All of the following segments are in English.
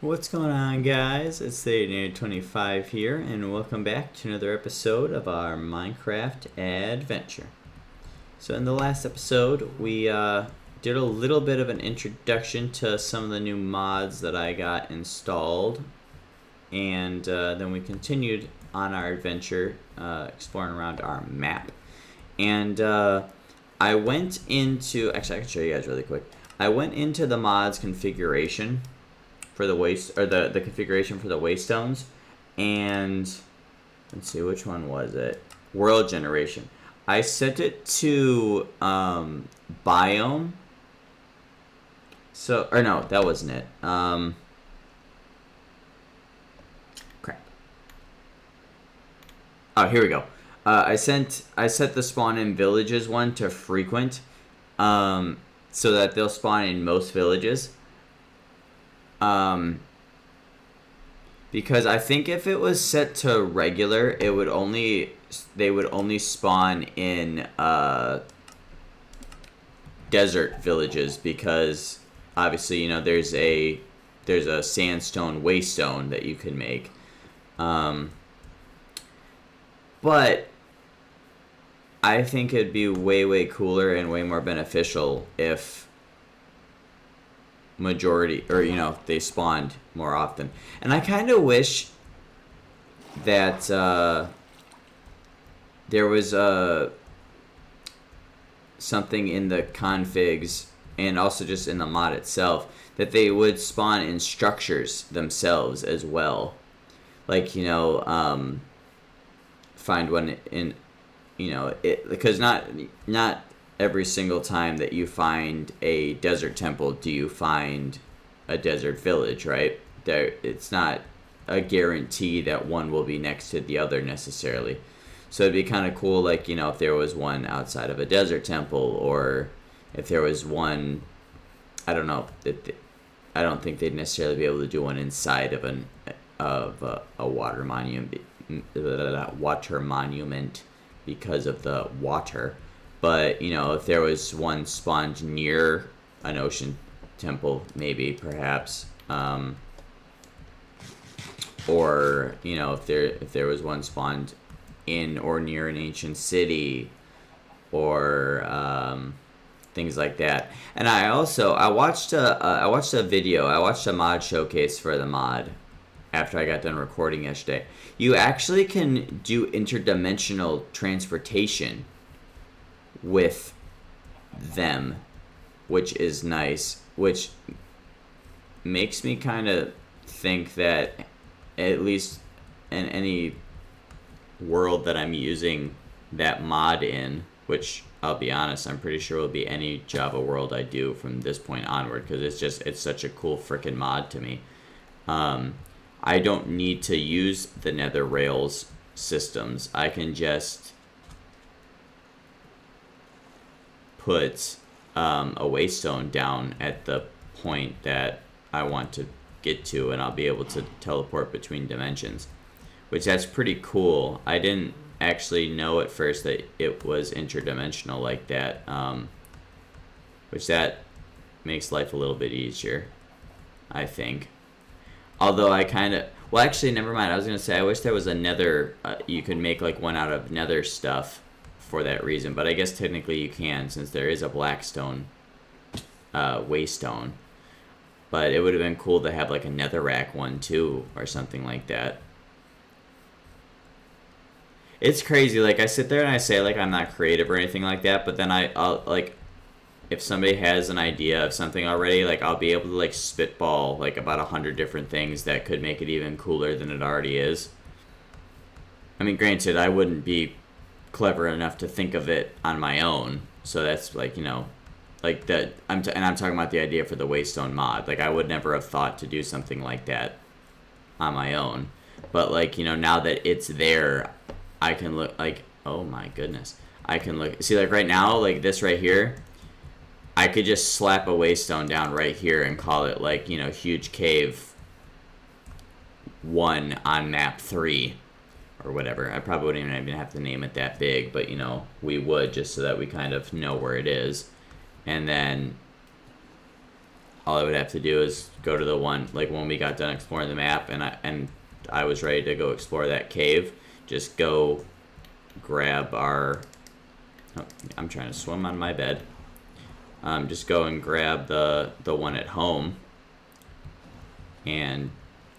What's going on, guys? It's the 25 here, and welcome back to another episode of our Minecraft adventure. So in the last episode, we did a little bit of an introduction to some of the new mods that I got installed, and then we continued on our adventure, exploring around our map. And I went into, actually I can show you guys really quick. I went into the mods configuration for the the configuration for the waystones, and let's see, which one was it? World generation. I set it to biome. So, or no, that wasn't it. Crap. Oh, here we go. I set the spawn in villages one to frequent, so that they'll spawn in most villages. Because I think if it was set to regular, they would only spawn in desert villages, because obviously, you know, there's a sandstone waystone that you can make. But I think it'd be way cooler and way more beneficial if majority, or they spawned more often. And I kind of wish that there was something in the configs, and also just in the mod itself, that they would spawn in structures themselves as well, like find one in because not every single time that you find a desert temple do you find a desert village, right? It's not a guarantee that one will be next to the other necessarily. So it'd be kind of cool, like, if there was one outside of a desert temple, or if there was one, I don't know, I don't think they'd necessarily be able to do one inside of a water monument, because of the water. But, if there was one spawned near an ocean temple, maybe, perhaps, or, if there was one spawned in or near an ancient city, or things like that. And I watched a video, I watched a mod showcase for the mod after I got done recording yesterday. You actually can do interdimensional transportation with them, which is nice, which makes me kind of think that, at least in any world that I'm using that mod in, which I'll be honest, I'm pretty sure will be any Java world I do from this point onward, because it's such a cool freaking mod to me. I don't need to use the Nether Rails systems. I can just put a waystone down at the point that I want to get to, and I'll be able to teleport between dimensions, which that's pretty cool. I didn't actually know at first that it was interdimensional like that, which that makes life a little bit easier, I think. Although well, actually, never mind. I was going to say, I wish there was a nether, you could make like one out of nether stuff for that reason, but I guess technically you can, since there is a blackstone waystone. But it would have been cool to have like a netherrack one too, or something like that. It's crazy, like, I sit there and I say, like, I'm not creative or anything like that, but then I'll like, if somebody has an idea of something already, like, I'll be able to, like, spitball, like, about 100 different things that could make it even cooler than it already is. I mean, granted, I wouldn't be clever enough to think of it on my own, so that's, like, like, that, and I'm talking about the idea for the Waystone mod. Like, I would never have thought to do something like that on my own. But, like, now that it's there, I can look, like, oh my goodness. I can look, see, like, right now, like, this right here, I could just slap a waystone down right here and call it, like, Huge Cave 1 on map 3 or whatever. I probably wouldn't even have to name it that big, but, we would, just so that we kind of know where it is. And then all I would have to do is go to the one, like when we got done exploring the map and I was ready to go explore that cave, just go grab our, oh, I'm trying to swim on my bed. Just go and grab the one at home and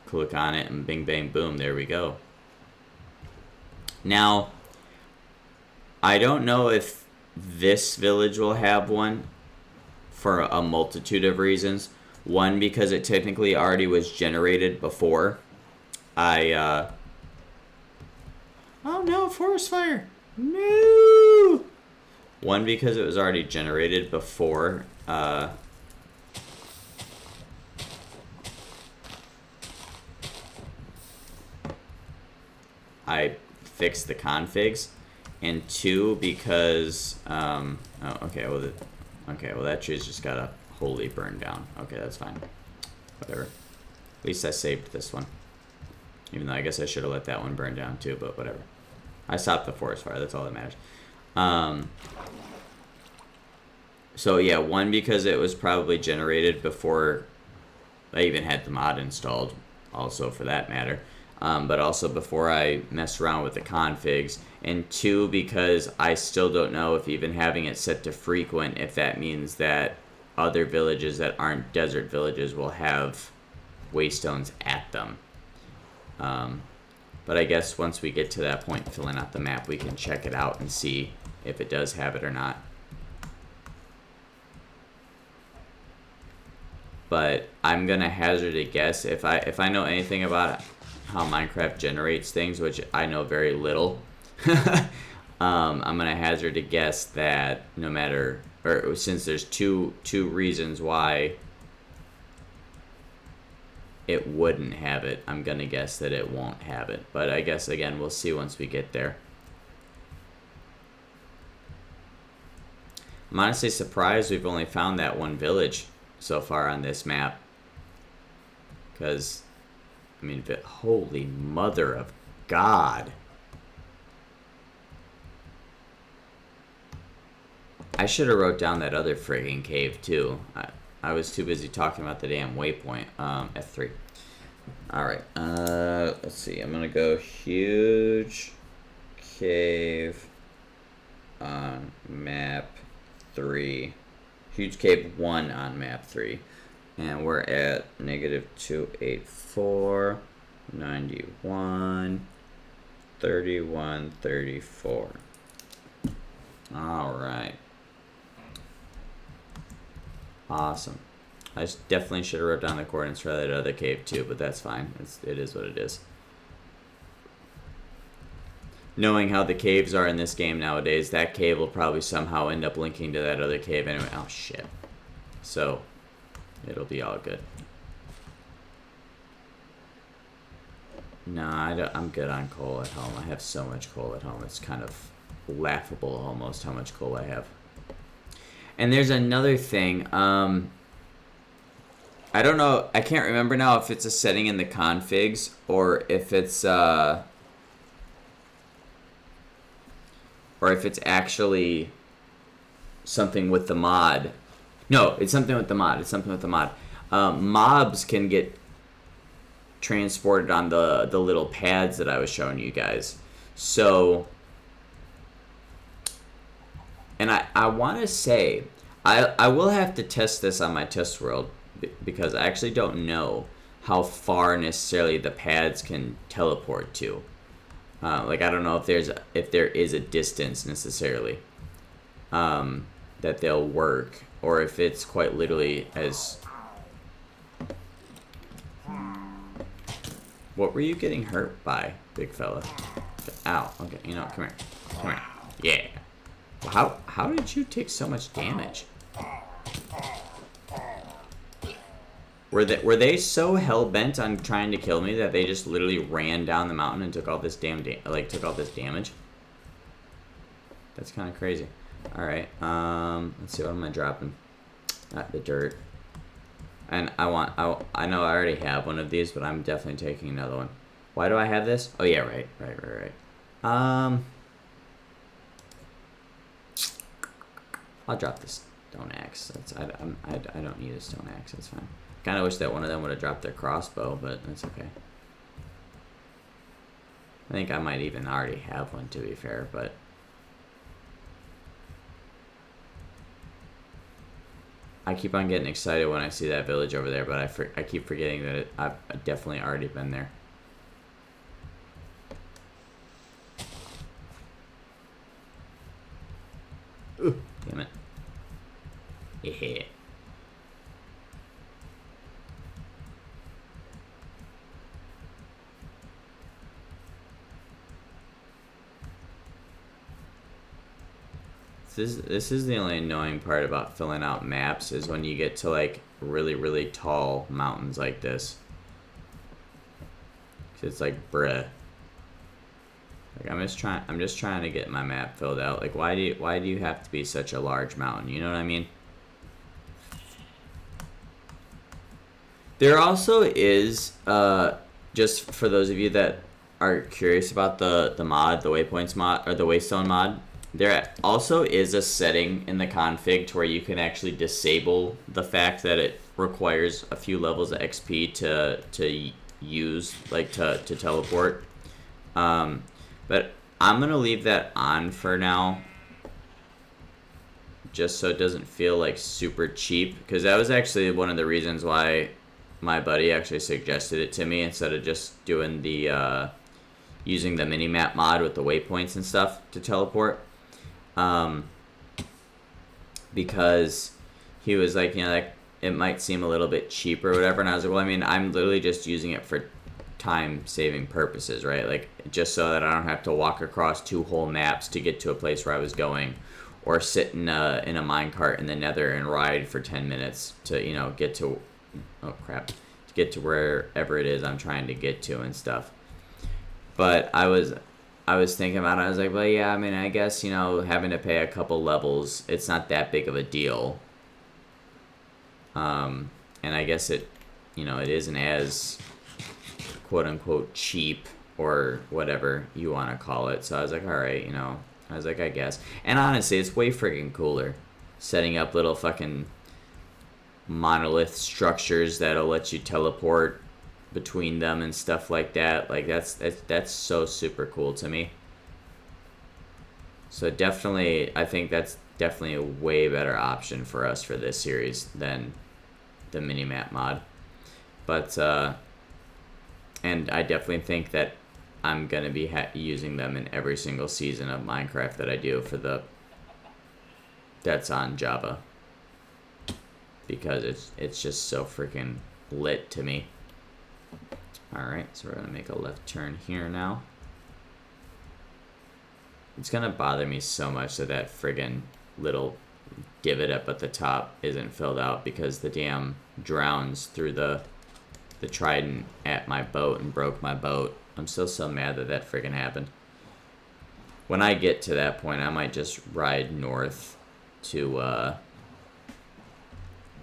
click on it and bing bang boom, there we go. Now, I don't know if this village will have one for a multitude of reasons. One, because it technically already was generated before oh no, forest fire! No! One, because it was already generated before I fixed the configs, and two, because oh, okay, well, that tree's just gotta wholly burn down. Okay, that's fine. Whatever. At least I saved this one. Even though I guess I should have let that one burn down too, but whatever. I stopped the forest fire, that's all that matters. So yeah, one, because it was probably generated before I even had the mod installed, also for that matter. But also before I messed around with the configs. And two, because I still don't know if even having it set to frequent, if that means that other villages that aren't desert villages will have waystones at them. But I guess once we get to that point filling out the map, we can check it out and see if it does have it or not. But I'm gonna hazard a guess, if I know anything about how Minecraft generates things, which I know very little, I'm gonna hazard a guess that no matter, or since there's two reasons why it wouldn't have it, I'm gonna guess that it won't have it. But I guess again, we'll see once we get there. I'm honestly surprised we've only found that one village so far on this map, because I mean, holy mother of God. I should have wrote down that other friggin' cave too. I was too busy talking about the damn waypoint. F3. Alright, let's see. I'm gonna go huge cave on map 3. Huge cave 1 on map 3. And we're at -284, 91, 31, 34. Alright. Awesome. I definitely should have wrote down the coordinates for that other cave too, but that's fine. It is what it is. Knowing how the caves are in this game nowadays, that cave will probably somehow end up linking to that other cave anyway. Oh, shit. So, it'll be all good. Nah, I'm good on coal at home. I have so much coal at home. It's kind of laughable almost how much coal I have. And there's another thing. I don't know. I can't remember now if it's a setting in the configs or if it's actually something with the mod. No, it's something with the mod. It's something with the mod. Mobs can get transported on the little pads that I was showing you guys. So, and I want to say, I will have to test this on my test world because I actually don't know how far necessarily the pads can teleport to. Like, I don't know if there is a distance necessarily that they'll work, or if it's quite literally as... What were you getting hurt by, big fella? Ow. Okay, you know what? Come here. Come here. Yeah. How did you take so much damage? Were they so hell-bent on trying to kill me that they just literally ran down the mountain and took all this damage? That's kind of crazy. All right. Let's see, what am I dropping? The dirt. And I know I already have one of these, but I'm definitely taking another one. Why do I have this? Oh yeah, right. I'll drop this. Stone axe. That's I don't need a stone axe. That's fine. Kind of wish that one of them would have dropped their crossbow, but that's okay. I think I might even already have one, to be fair, but I keep on getting excited when I see that village over there, but I keep forgetting that I've definitely already been there. Ooh, damn it. Yeah. This is the only annoying part about filling out maps is when you get to like really tall mountains like this. 'Cause it's like bruh. Like I'm just trying to get my map filled out. Like why do you have to be such a large mountain? You know what I mean? There also is just for those of you that are curious about the mod, the waypoints mod or the waystone mod, there also is a setting in the config to where you can actually disable the fact that it requires a few levels of XP to use, like to teleport. But I'm gonna leave that on for now, just so it doesn't feel like super cheap, because that was actually one of the reasons why my buddy actually suggested it to me instead of just doing the using the mini-map mod with the waypoints and stuff to teleport. Because he was like, you know, like it might seem a little bit cheap or whatever, and I was like, well, I mean, I'm literally just using it for time-saving purposes, right? Like just so that I don't have to walk across 2 whole maps to get to a place where I was going, or sit in a minecart in the Nether and ride for 10 minutes to, you know, get to, oh crap, to get to wherever it is I'm trying to get to and stuff. But I was thinking about it. I was like, well, yeah, I mean, I guess, you know, having to pay a couple levels, it's not that big of a deal. And I guess it, you know, it isn't as quote unquote cheap or whatever you want to call it. So I was like, all right, you know, I was like, I guess. And honestly, it's way freaking cooler setting up little fucking monolith structures that'll let you teleport between them and stuff like that. Like that's so super cool to me. So definitely, I think that's definitely a way better option for us for this series than the minimap mod. But and I definitely think that I'm gonna be using them in every single season of Minecraft that I do for that's on Java, because it's just so freaking lit to me. Alright, so we're gonna make a left turn here now. It's gonna bother me so much that friggin' little divot up at the top isn't filled out, because the damn drowns through the trident at my boat and broke my boat. I'm still so mad that friggin' happened. When I get to that point, I might just ride north to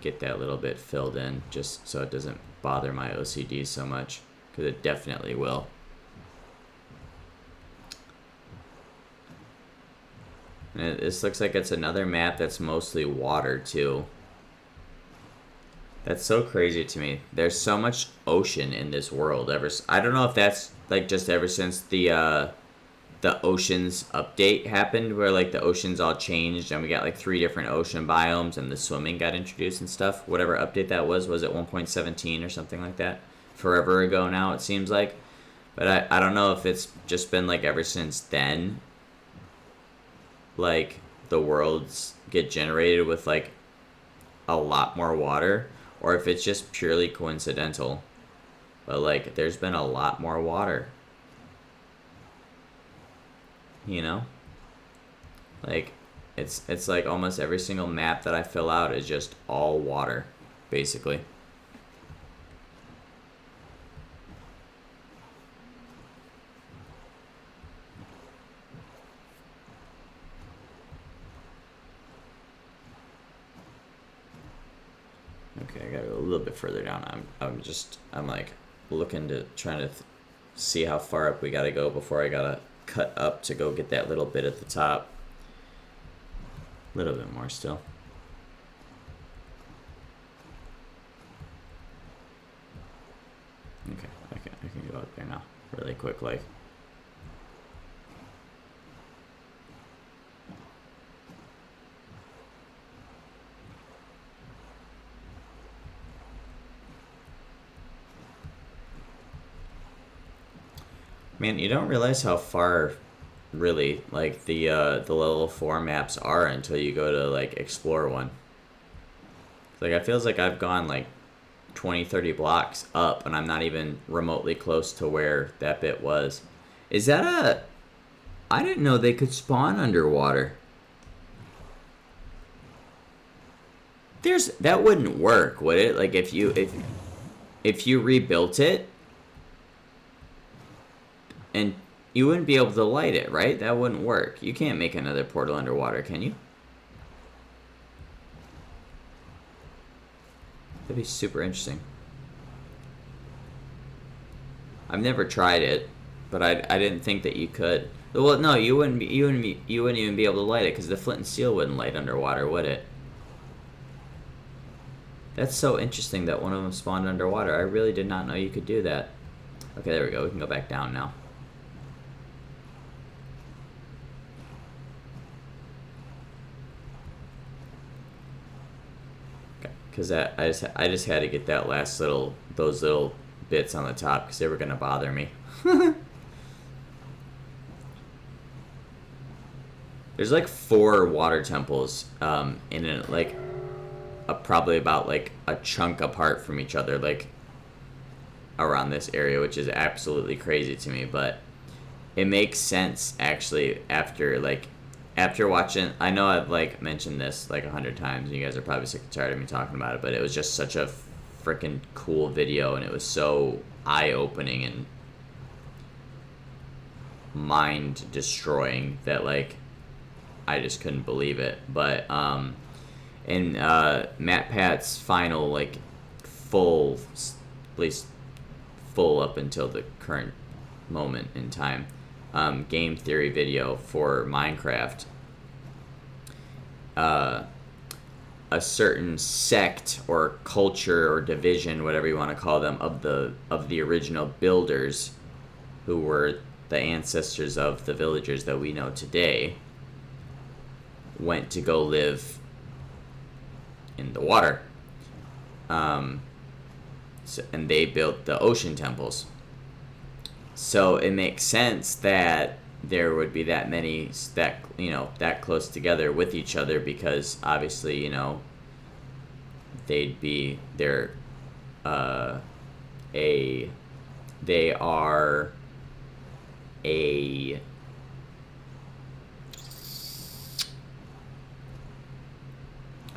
get that little bit filled in, just so it doesn't bother my OCD so much, because it definitely will. And this looks like it's another map that's mostly water too. That's so crazy to me. There's so much ocean in this world. I don't know if that's like just ever since the oceans update happened, where like the oceans all changed and we got like 3 different ocean biomes and the swimming got introduced and stuff. Whatever update that was it 1.17 or something like that? Forever ago now, it seems like. But I don't know if it's just been like ever since then, like the worlds get generated with like a lot more water, or if it's just purely coincidental. But like there's been a lot more water, you know? Like it's like almost every single map that I fill out is just all water, basically. Okay, I gotta go a little bit further down. I'm like looking to trying to see how far up we gotta go before I gotta cut up to go get that little bit at the top. A little bit more still. I can go up there now really quick, like. Man, you don't realize how far, really, like the level 4 maps are until you go to like explore one. Like it feels like I've gone like 20, 30 blocks up, and I'm not even remotely close to where that bit was. Is that a? I didn't know they could spawn underwater. That wouldn't work, would it? Like if you rebuilt it. And you wouldn't be able to light it, right? That wouldn't work. You can't make another portal underwater, can you? That'd be super interesting. I've never tried it, but I didn't think that you could. Well, no, you wouldn't even be able to light it because the flint and steel wouldn't light underwater, would it? That's so interesting that one of them spawned underwater. I really did not know you could do that. Okay, there we go. We can go back down now. Because I just had to get that last those little bits on the top because they were gonna bother me. There's like 4 water temples in it, like probably about like a chunk apart from each other, like around this area, which is absolutely crazy to me. But it makes sense actually after watching. I know I've like mentioned this like 100 times, and you guys are probably sick and tired of me talking about it, but it was just such a freaking cool video, and it was so eye-opening and mind-destroying that like I just couldn't believe it. But in Matt Pat's final like full, at least full up until the current moment in time, game theory video for Minecraft, a certain sect or culture or division, whatever you want to call them, of the original builders, who were the ancestors of the villagers that we know today, went to go live in the water, and they built the ocean temples. So it makes sense that there would be that many that close together with each other, because obviously they are a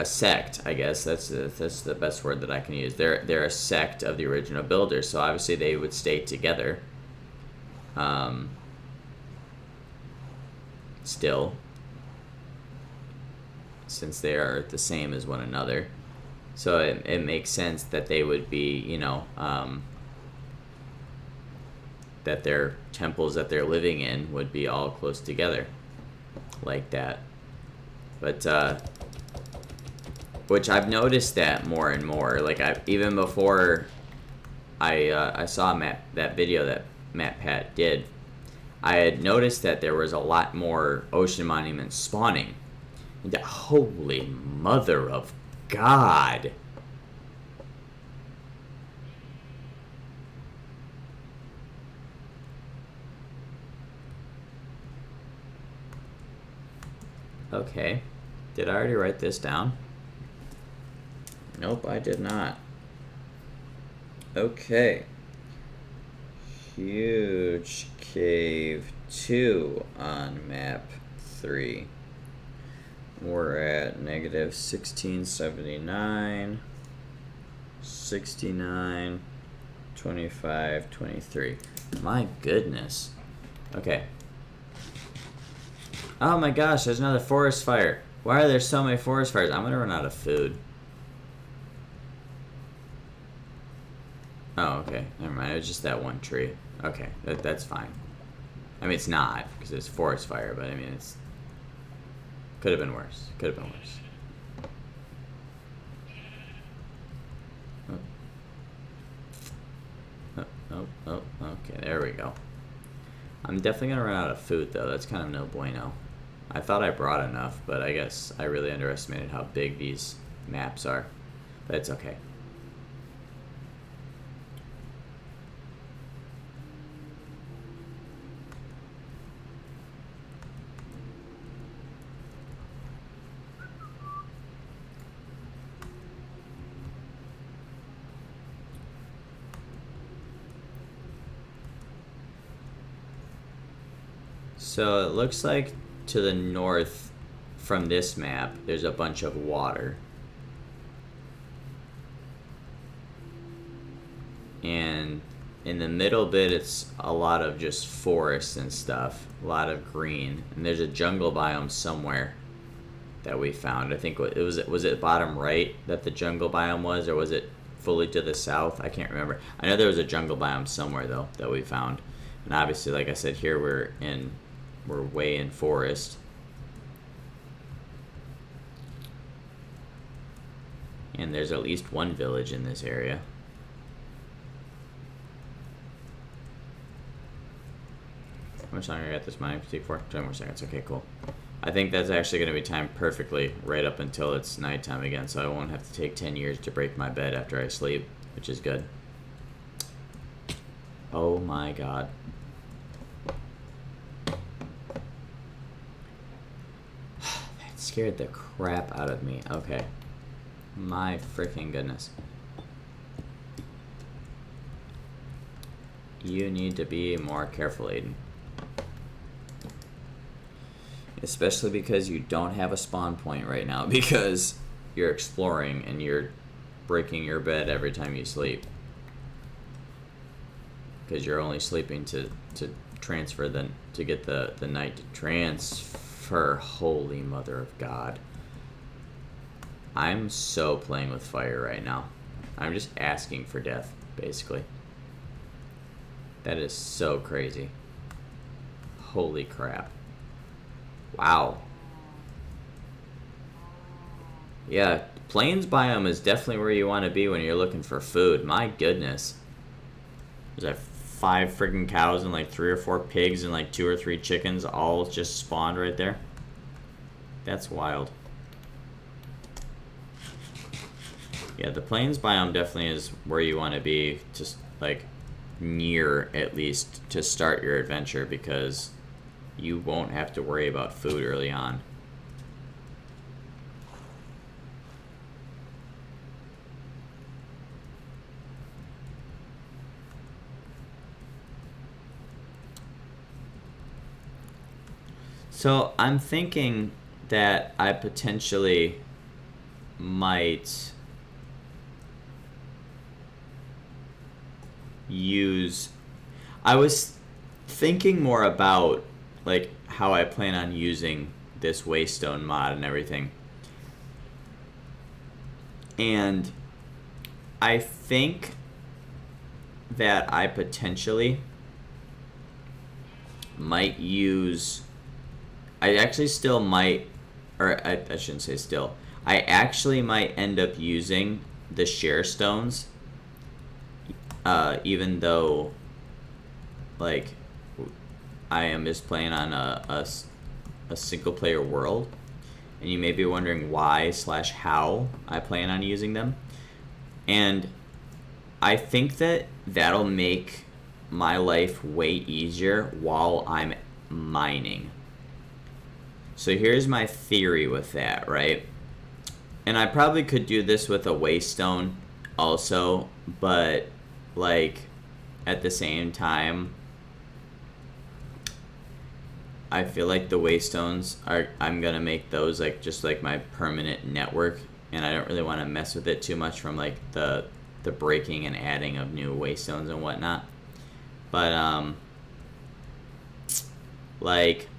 sect, I guess. That's the best word that I can use. They're a sect of the original builders, so obviously they would stay together. Still, since they are the same as one another, so it makes sense that they would be, that their temples that they're living in would be all close together like that. But which I've noticed that more and more. Like even before I saw that video that Matt Pat did, I had noticed that there was a lot more ocean monuments spawning. And holy mother of God! Okay. Did I already write this down? Nope, I did not. Okay. Huge Cave 2 on map 3. We're at negative 1679, 69, 25, 23. My goodness. Okay. Oh my gosh, there's another forest fire. Why are there so many forest fires? I'm gonna run out of food. Oh, okay. Never mind. It was just that one tree. Okay, that's fine. I mean, it's not, because it's forest fire, but I mean, it's... Could have been worse. Could have been worse. Oh. Okay, there we go. I'm definitely gonna run out of food though. That's kind of no bueno. I thought I brought enough, but I guess I really underestimated how big these maps are. But it's okay. So it looks like to the north from this map, there's a bunch of water. And in the middle bit, it's a lot of just forest and stuff. A lot of green. And there's a jungle biome somewhere that we found. I think was it bottom right that the jungle biome was, or was it fully to the south? I can't remember. I know there was a jungle biome somewhere though that we found. And obviously, like I said, here we're way in forest. And there's at least one village in this area. How much longer I got this mining fatigue for? 20 more seconds. Okay, cool. I think that's actually going to be timed perfectly right up until it's nighttime again, so I won't have to take 10 years to break my bed after I sleep, which is good. Oh my god. That scared the crap out of me. Okay. My freaking goodness. You need to be more careful, Aiden. Especially because you don't have a spawn point right now, because you're exploring and you're breaking your bed every time you sleep. Because you're only sleeping to transfer to get the night to transfer. Holy mother of God. I'm so playing with fire right now. I'm just asking for death, basically. That is so crazy. Holy crap. Wow. Yeah, plains biome is definitely where you want to be when you're looking for food. My goodness. There's like 5 freaking cows and like 3 or 4 pigs and like 2 or 3 chickens all just spawned right there. That's wild. Yeah, the plains biome definitely is where you want to be, just like near at least to start your adventure, because you won't have to worry about food early on. So I'm thinking that I potentially might use... I was thinking more about like how I plan on using this waystone mod and everything. And I think that I potentially might use... I actually still might, or I shouldn't say still. I actually might end up using the share stones, even though, like, I am just playing on a single player world, and you may be wondering why / how I plan on using them. And I think that that'll make my life way easier while I'm mining. So here's my theory with that, right? And I probably could do this with a waystone also, but like at the same time, I feel like the waystones I'm gonna make those like just like my permanent network, and I don't really want to mess with it too much from like the breaking and adding of new waystones and whatnot. But like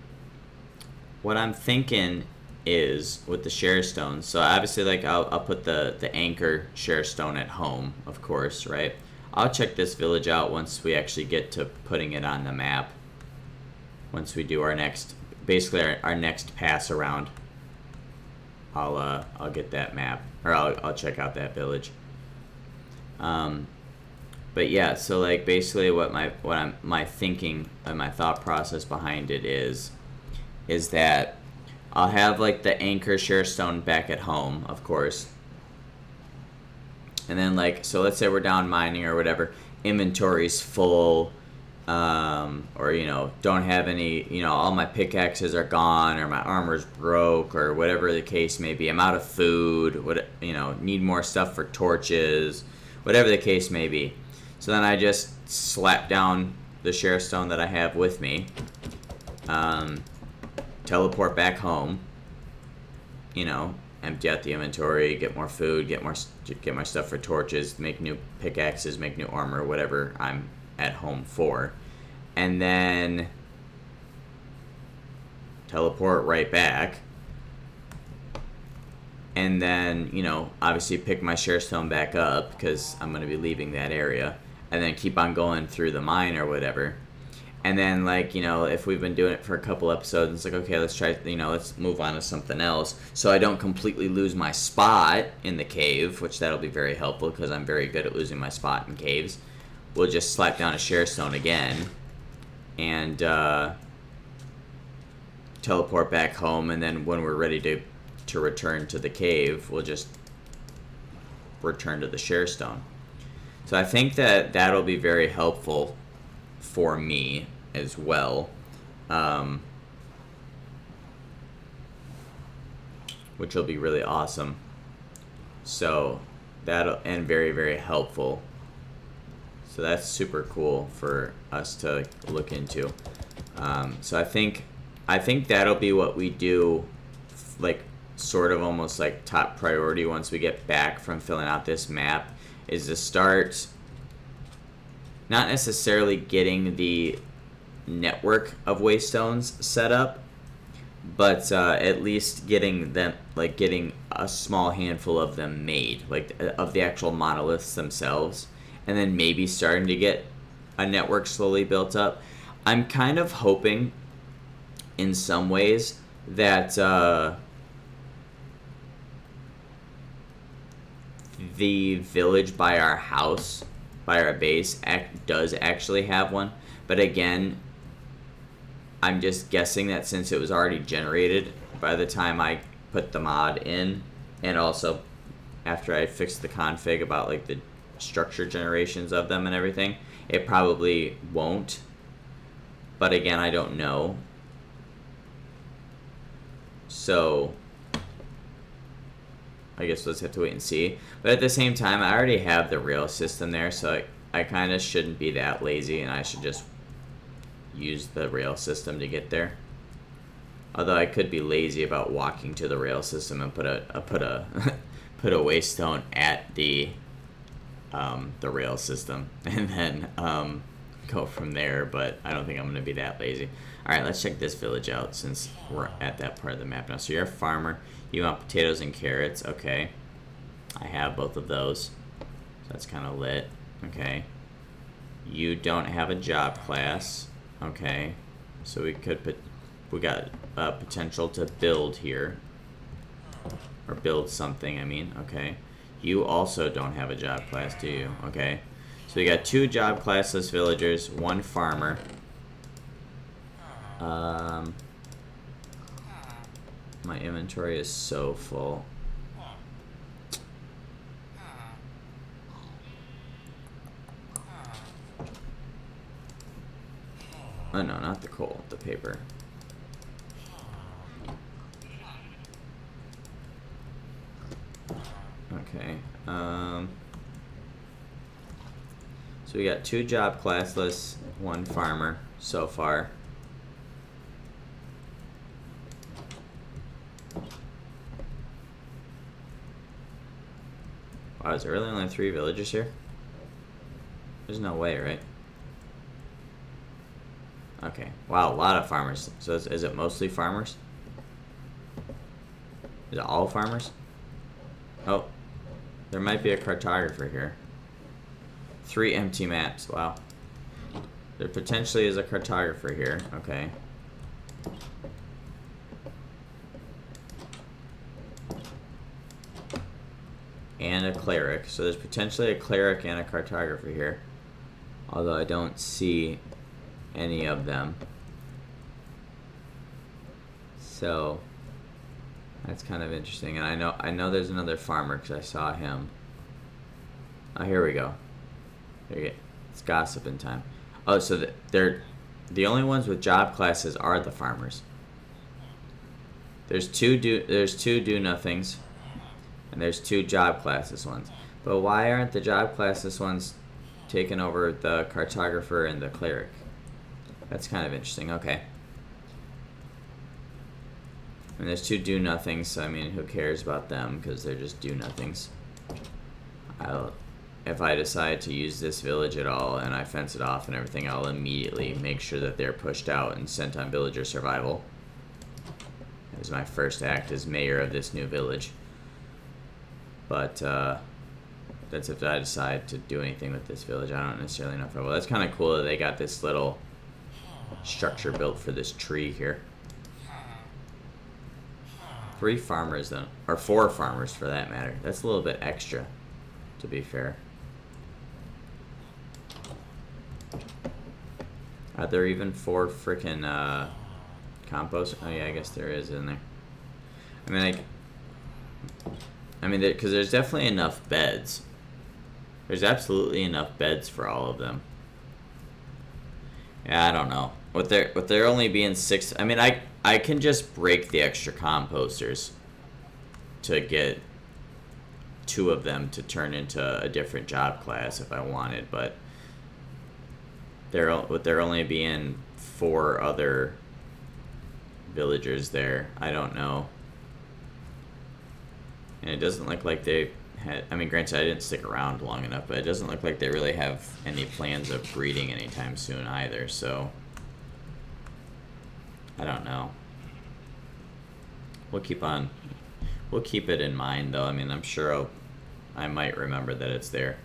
what I'm thinking is with the share stones. So obviously, like I'll put the anchor share stone at home, of course, right? I'll check this village out once we actually get to putting it on the map. Once we do our next, basically our next pass around, I'll get that map, or I'll check out that village. But yeah, so like basically my thinking and my thought process behind it is that I'll have like the anchor share stone back at home, of course. And then like, so let's say we're down mining or whatever, inventory's full, or don't have any, all my pickaxes are gone, or my armor's broke, or whatever the case may be. I'm out of food, need more stuff for torches, whatever the case may be. So then I just slap down the share stone that I have with me, teleport back home, empty out the inventory, get more food, get more stuff for torches, make new pickaxes, make new armor, whatever I'm at home for, and then teleport right back, and then obviously pick my share stone back up because I'm going to be leaving that area, and then keep on going through the mine or whatever. And then, like, if we've been doing it for a couple episodes, it's like, okay, let's try, let's move on to something else. So I don't completely lose my spot in the cave, which that'll be very helpful because I'm very good at losing my spot in caves. We'll just slap down a share stone again and teleport back home. And then when we're ready to return to the cave, we'll just return to the share stone. So I think that that'll be very helpful for me as well, which will be really awesome. So and very, very helpful. So that's super cool for us to look into. So I think that'll be what we do, like sort of almost like top priority once we get back from filling out this map, is to start not necessarily getting the network of waystones set up, but at least getting them, like getting a small handful of them made, like of the actual monoliths themselves, and then maybe starting to get a network slowly built up. I'm kind of hoping in some ways that the village by our house, by our base, does actually have one. But again, I'm just guessing that since it was already generated by the time I put the mod in, and also after I fixed the config about like the structure generations of them and everything, it probably won't. But again, I don't know. So I guess we'll just have to wait and see. But at the same time, I already have the rail system there, so I kind of shouldn't be that lazy, and I should just use the rail system to get there. Although I could be lazy about walking to the rail system and put a put a waystone at the rail system, and then go from there. But I don't think I'm gonna be that lazy. All right, let's check this village out since we're at that part of the map now. So you're a farmer. You want potatoes and carrots. Okay. I have both of those. So that's kind of lit. Okay. You don't have a job class. Okay. So we got potential to build here. Or build something, I mean. Okay. You also don't have a job class, do you? Okay. So we got 2 job classless villagers, 1 farmer. My inventory is so full. Oh no, not the coal, the paper. Okay. So we got 2 job classless, 1 farmer so far. Wow, is there really only 3 villagers here? There's no way, right? Okay. Wow, a lot of farmers. So is it mostly farmers? Is it all farmers? Oh, there might be a cartographer here. 3 empty maps. Wow. There potentially is a cartographer here. Okay. And a cleric. So there's potentially a cleric and a cartographer here. Although I don't see any of them. So that's kind of interesting. And I know there's another farmer because I saw him. Oh, here we go. There you go. It's gossiping time. Oh, so they're the only ones with job classes are the farmers. There's two do nothings, and there's 2 job classes ones. But why aren't the job classes ones taking over the cartographer and the cleric? That's kind of interesting. Okay. And there's 2 do nothings, so I mean, who cares about them because they're just do nothings. If I decide to use this village at all and I fence it off and everything, I'll immediately make sure that they're pushed out and sent on villager survival. That is my first act as mayor of this new village. But that's if I decide to do anything with this village. I don't necessarily know if I will. That's kind of cool that they got this little structure built for this tree here. 3 farmers then, or 4 farmers for that matter. That's a little bit extra, to be fair. Are there even 4 freaking compost? Oh yeah, I guess there is in there. I mean, because there's definitely enough beds. There's absolutely enough beds for all of them. Yeah, I don't know. With there only being 6, I mean, I can just break the extra composters to get 2 of them to turn into a different job class if I wanted, but with there only being 4 other villagers there, I don't know. And it doesn't look like they had, I mean, granted I didn't stick around long enough, but it doesn't look like they really have any plans of breeding anytime soon either, so I don't know. We'll keep it in mind though. I mean, I'm sure I might remember that it's there.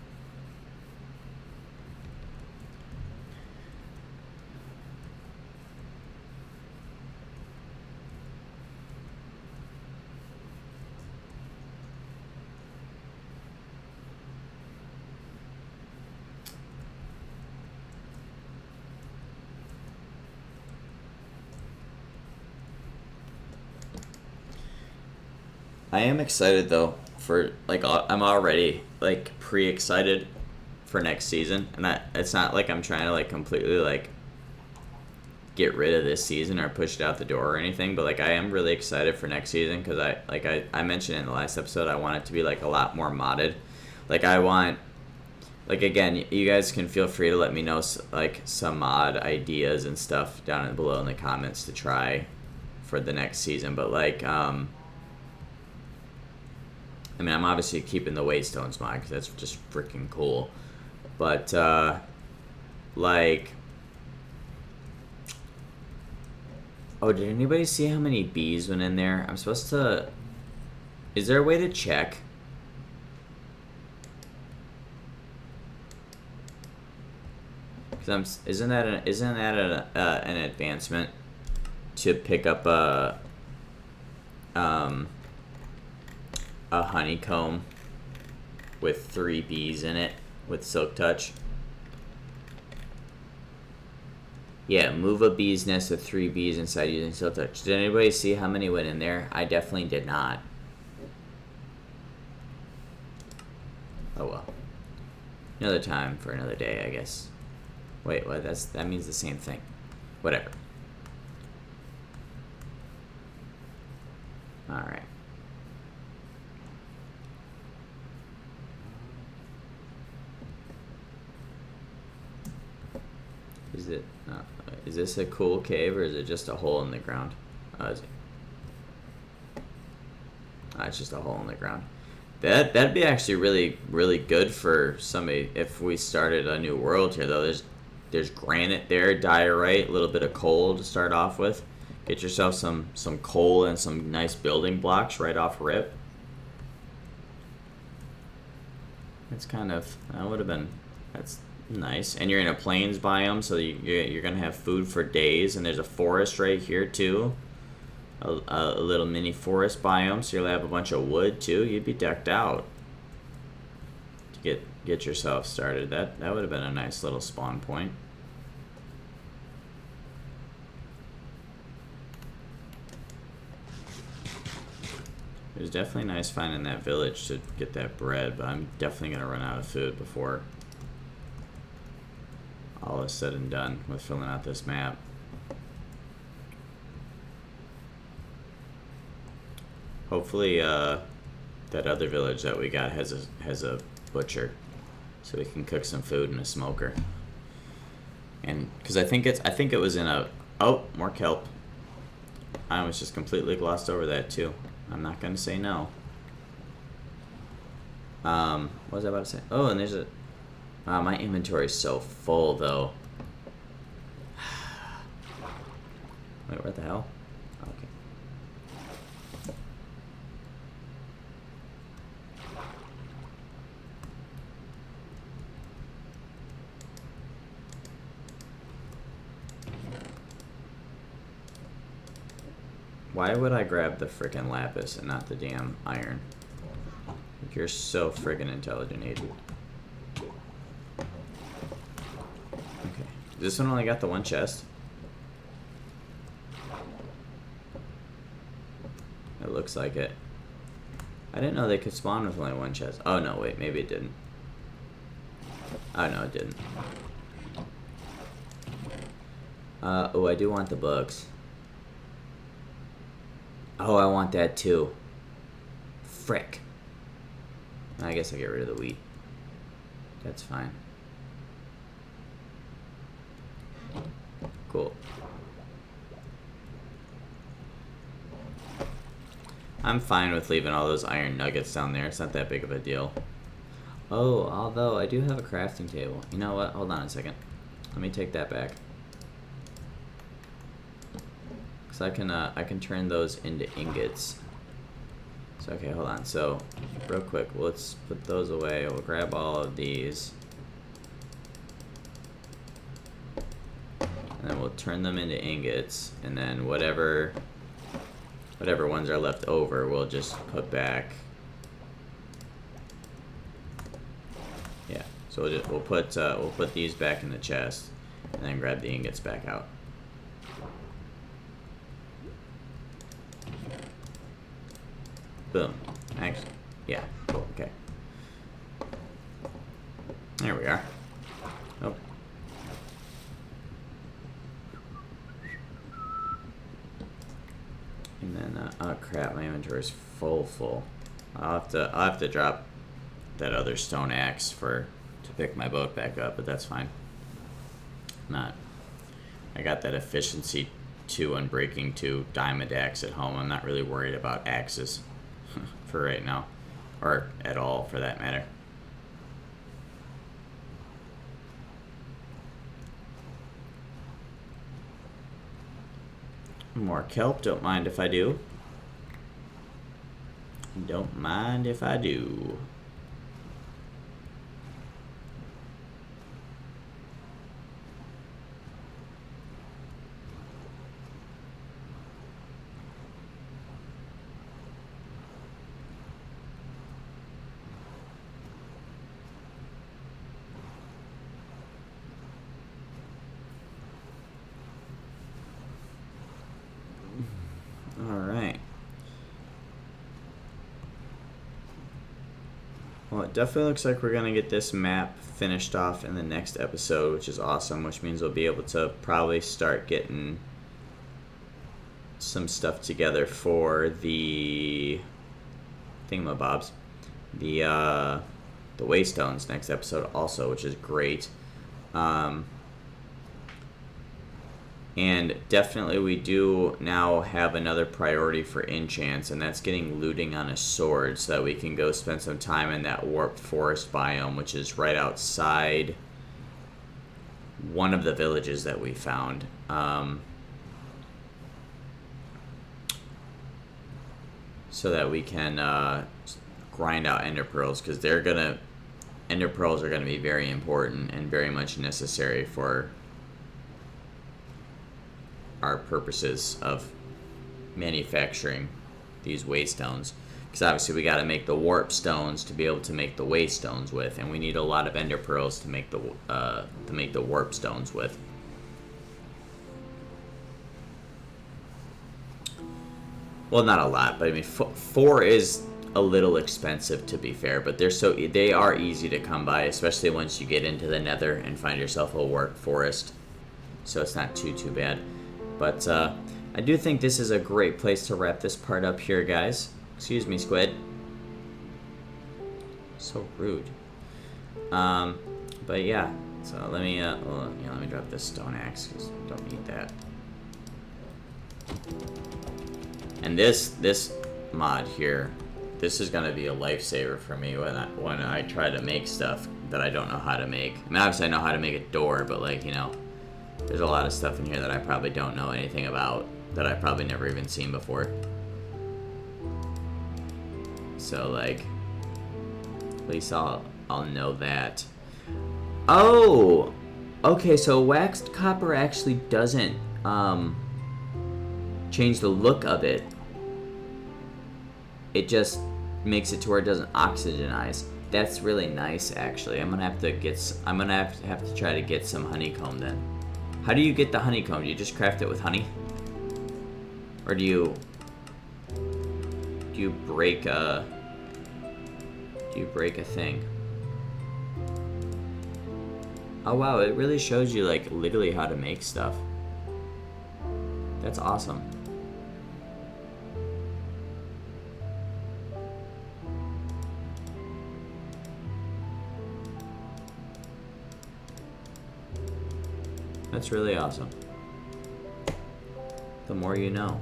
I am excited though for I'm already pre-excited for next season, and it's not like I'm trying to completely get rid of this season or push it out the door or anything, but I am really excited for next season because I mentioned in the last episode I want it to be a lot more modded. I want again, you guys can feel free to let me know some mod ideas and stuff down below in the comments to try for the next season, but I mean, I'm obviously keeping the waystones mod because that's just freaking cool. But, oh, did anybody see how many bees went in there? I'm supposed to... Is there a way to check? Because isn't that an advancement to pick up a honeycomb with 3 bees in it with silk touch? Yeah, move a bee's nest with 3 bees inside using silk touch. Did anybody see how many went in there? I definitely did not. Oh well. Another time for another day, I guess. Wait, what? That means the same thing. Whatever. Alright. Is this a cool cave or is it just a hole in the ground? Is it? It's just a hole in the ground. That'd be actually really, really good for somebody if we started a new world here though. There's granite there, diorite, a little bit of coal to start off with. Get yourself some coal and some nice building blocks right off rip. That's that's nice. And you're in a plains biome, so you're gonna have food for days. And there's a forest right here too, a little mini forest biome, so you'll have a bunch of wood too. You'd be decked out. get yourself started. That would have been a nice little spawn point. It was definitely nice finding that village to get that bread, but I'm definitely gonna run out of food before all is said and done with filling out this map. Hopefully, that other village that we got has a butcher, so we can cook some food in a smoker. And because I think it was in a more kelp. I was just completely glossed over that too. I'm not gonna say no. What was I about to say? Oh, and there's a. My inventory is so full though. Wait, what the hell? Okay. Why would I grab the frickin' lapis and not the damn iron? Like, you're so friggin' intelligent, agent. Okay. This one only got the one chest? It looks like it. I didn't know they could spawn with only one chest. Oh no, wait, maybe it didn't. Oh no, it didn't. Oh, I do want the books. Oh, I want that too. Frick. I guess I'll get rid of the wheat. That's fine. Cool. I'm fine with leaving all those iron nuggets down there. It's not that big of a deal. Oh, although I do have a crafting table. You know what? Hold on a second. Let me take that back. So I can turn those into ingots. So okay, hold on. So real quick, let's put those away. We'll grab all of these, and then we'll turn them into ingots. And then whatever ones are left over, we'll just put back. Yeah. So we'll put these back in the chest, and then grab the ingots back out. Boom. Actually, yeah, cool, okay. There we are. Oh. And then, oh crap, my inventory's full. I'll have to drop that other stone axe to pick my boat back up, but that's fine. I got that efficiency 2 unbreaking 2 diamond axe at home. I'm not really worried about axes. For right now, or at all for that matter. More kelp, don't mind if I do. Don't mind if I do. Alright. Well, it definitely looks like we're going to get this map finished off in the next episode, which is awesome, which means we'll be able to probably start getting some stuff together for the thingamabobs. The waystones next episode also, which is great. And definitely we do now have another priority for enchants, and that's getting looting on a sword so that we can go spend some time in that warped forest biome, which is right outside one of the villages that we found. So that we can grind out ender pearls, because ender pearls are gonna be very important and very much necessary for our purposes of manufacturing these waystones, Because obviously we got to make the warp stones to be able to make the waystones with, and we need a lot of ender pearls to make the warp stones with. Well, not a lot, but I mean, 4 is a little expensive, to be fair, but they are easy to come by, especially once you get into the nether and find yourself a warp forest. So it's not too bad. But I do think this is a great place to wrap this part up here, guys. Excuse me, squid. So rude. But yeah, so let me let me drop this stone axe, because I don't need that. And this mod here, this is gonna be a lifesaver for me when I try to make stuff that I don't know how to make. I mean, obviously I know how to make a door, but like, you know, there's a lot of stuff in here that I probably don't know anything about, that I've probably never even seen before. So like, at least I'll know that. Oh, okay. So waxed copper actually doesn't change the look of it. It just makes it to where it doesn't oxygenize. That's really nice, actually. I'm gonna have to try to get some honeycomb then. How do you get the honeycomb? Do you just craft it with honey, or do you break a thing? Oh wow, it really shows you like literally how to make stuff. That's awesome. That's really awesome. The more you know.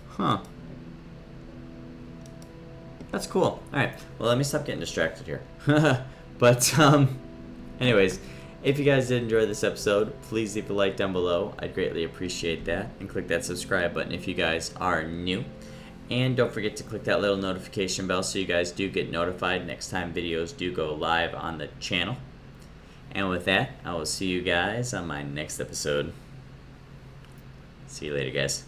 Huh. That's cool. Alright, well, let me stop getting distracted here. But, anyways, if you guys did enjoy this episode, please leave a like down below. I'd greatly appreciate that. And click that subscribe button if you guys are new. And don't forget to click that little notification bell so you guys do get notified next time videos do go live on the channel. And with that, I will see you guys on my next episode. See you later, guys.